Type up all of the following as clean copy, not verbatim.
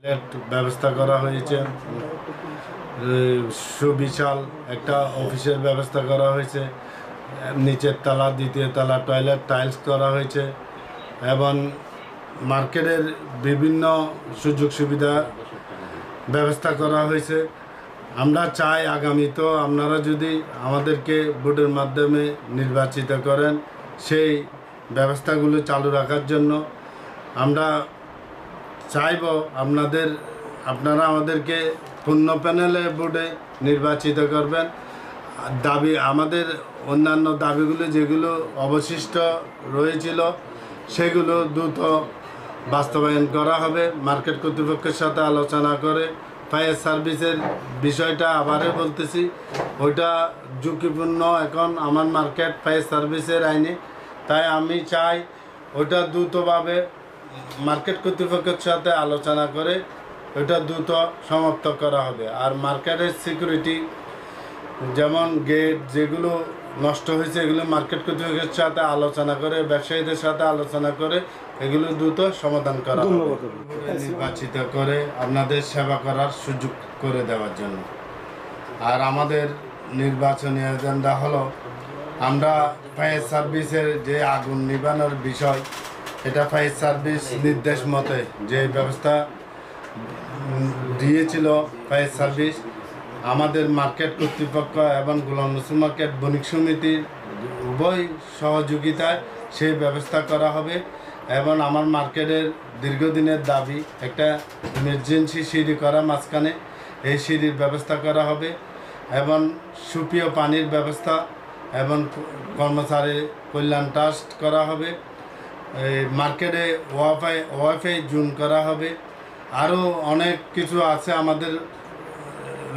ব্যবস্থা করা হয়েছে, সুবিশাল একটা অফিসের ব্যবস্থা করা হয়েছে, নিচের তলা দ্বিতীয় তলা টয়লেট টাইলস করা হয়েছে এবং মার্কেটের বিভিন্ন সুযোগ সুবিধা ব্যবস্থা করা হয়েছে। আমরা চাই আগামীতেও আপনারা যদি আমাদেরকে ভোটের মাধ্যমে নির্বাচিত করেন সেই ব্যবস্থাগুলো চালু রাখার জন্য আমরা চাইব আপনারা আমাদেরকে পূর্ণ প্যানেলে ভোটে নির্বাচিত করবেন। আমাদের অন্যান্য দাবিগুলো যেগুলো অবশিষ্ট রয়েছিল সেগুলো দ্রুত বাস্তবায়ন করা হবে। মার্কেট কর্তৃপক্ষের সাথে আলোচনা করে ফায়ার সার্ভিসের বিষয়টা আবারও বলতেছি, ওইটা ঝুঁকিপূর্ণ এখন আমার মার্কেট ফায়ার সার্ভিসের আইনে, তাই আমি চাই ওইটা দ্রুতভাবে মার্কেট কর্তৃপক্ষের সাথে আলোচনা করে ওইটা দ্রুত সমাপ্ত করা হবে। আর মার্কেটের সিকিউরিটি যেমন গেট যেগুলো নষ্ট হয়েছে এগুলো মার্কেট কর্তৃপক্ষের সাথে আলোচনা করে ব্যবসায়ীদের সাথে আলোচনা করে এগুলো দ্রুত সমাধান করা হবে, নির্বাচিত করে আপনাদের সেবা করার সুযোগ করে দেওয়ার জন্য। আর আমাদের নির্বাচনী এজেন্ডা হলো আমরা ফায়ার সার্ভিসের যে আগুন নিবানোর বিষয়, এটা ফায়ার সার্ভিস নির্দেশ মতে যে ব্যবস্থা দিয়েছিল ফায়ার সার্ভিস, আমাদের মার্কেট কর্তৃপক্ষ এবং গোলাম রসুল মার্কেট বণিক সমিতির উভয় সহযোগিতায় সেই ব্যবস্থা করা হবে। এবং আমার মার্কেটের দীর্ঘদিনের দাবি একটা ইমার্জেন্সি সিঁড়ি করা মাঝখানে, এই সিঁড়ির ব্যবস্থা করা হবে এবং সুপেয় পানির ব্যবস্থা এবং কর্মচারী কল্যাণ ট্রাস্ট করা হবে। মার্কেটে ওয়াইফাই জোন করা হবে। আরও অনেক কিছু আছে আমাদের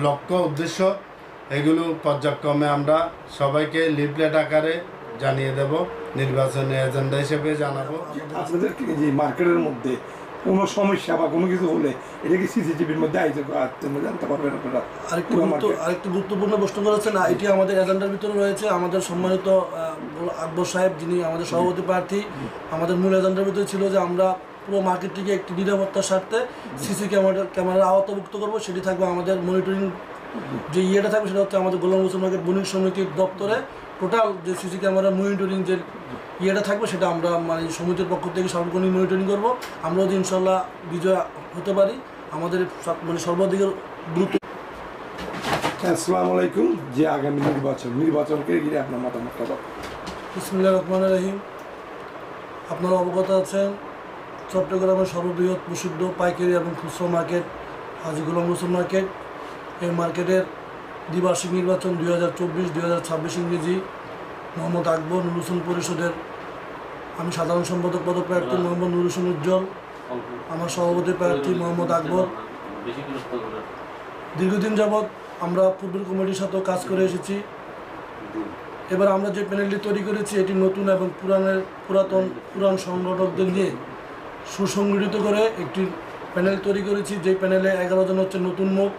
লক্ষ্য উদ্দেশ্য, এগুলো পর্যায়ক্রমে আমরা সবাইকে লিফলেট আকারে জানিয়ে দেব, নির্বাচনী এজেন্ডা হিসেবে জানাবো। আপনাদের যে মার্কেটের মধ্যে কোনো সমস্যা বা কোনো কিছু হলে এটা কি সিসিটিভির মধ্যে জানতে পারবেন আপনারা? আরেকটি গুরুত্বপূর্ণ প্রশ্ন করেছেন, এটি আমাদের এজেন্ডার ভিতরে রয়েছে। আমাদের সম্মানিত আকবর সাহেব, যিনি আমাদের সভাপতি প্রার্থী, আমাদের মূল এজেন্ডার ভিতরে ছিল যে আমরা পুরো মার্কেটটিকে একটি নিরাপত্তার স্বার্থে সিসি ক্যামেরার আওতাভুক্ত করবো। সেটি থাকবে আমাদের মনিটরিং যে ইয়েটা থাকবে, সেটা হচ্ছে আমাদের গোলাম রসুল মার্কেট বণিক সমিতির দপ্তরে টোটাল যে সিসি ক্যামেরা মনিটরিং যে ইয়েটা থাকবে সেটা আমরা মানে সমিতির পক্ষ থেকে সার্বক্ষণিক মনিটরিং করবো। আমরা যদি ইনশাল্লাহ বিজয় হতে পারি, আমাদের মানে সর্বাধিক গুরুত্ব। আসসালামু আলাইকুম। যে আগামী নির্বাচনকে ঘিরে আপনার মতামত। বিসমিল্লাহির রহমানির রহিম। আপনারা অবগত আছেন, চট্টগ্রামের সর্ববৃহৎ প্রসিদ্ধ পাইকারি এবং খুচরা মার্কেট হাজী গোলাম রসুল মার্কেট, এই মার্কেটের দ্বিবার্ষিক নির্বাচন 2024-2026 ইংরেজি। মোহাম্মদ আকবর নুর হোসেন পরিষদের আমি সাধারণ সম্পাদক পদপ্রার্থী মোহাম্মদ নুর হোসেন উজ্জ্বল, আমার সভাপতি প্রার্থী মোহাম্মদ আকবর। দীর্ঘদিন যাবৎ আমরা ফুটবল কমিটির সাথেও কাজ করে এসেছি। এবার আমরা যে প্যানেলটি তৈরি করেছি এটি নতুন এবং পুরান সংগঠকদের নিয়ে সুসংগঠিত করে একটি প্যানেল তৈরি করেছি। যেই প্যানেলে 11 জন হচ্ছে নতুন মুখ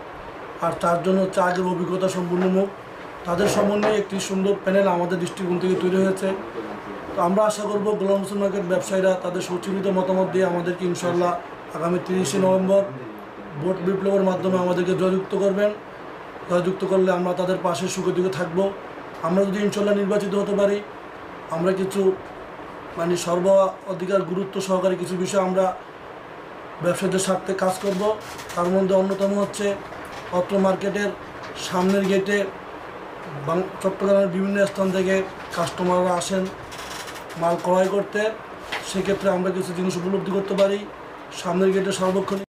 আর 4 জন হচ্ছে আগের অভিজ্ঞতা সম্পূর্ণ মুখ। তাদের সমন্বয়ে একটি সুন্দর প্যানেল আমাদের দৃষ্টিকোণ থেকে তৈরি হয়েছে। তো আমরা আশা করব গোলাম রসুল মার্কেট ব্যবসায়ীরা তাদের সুচিন্তিত মতামত দিয়ে আমাদেরকে ইনশাল্লাহ আগামী 30শে নভেম্বর ভোট বিপ্লবের মাধ্যমে আমাদেরকে জয়যুক্ত করবেন। জয়যুক্ত করলে আমরা তাদের পাশে সুখে দুঃখে থাকবো। আমরা যদি ইনশাল্লাহ নির্বাচিত হতে পারি, আমরা কিছু মানে অধিকার গুরুত্ব সহকারে কিছু বিষয় আমরা ব্যবসায়ীদের স্বার্থে কাজ করব। তার মধ্যে অন্যতম হচ্ছে অত্র মার্কেটের সামনের গেটে চট্টগ্রামের বিভিন্ন স্থান থেকে কাস্টমাররা আসেন মাল ক্রয় করতে, সেক্ষেত্রে আমরা কিছু জিনিস উপলব্ধি করতে পারি। সামনের গেটে সার্বক্ষণিক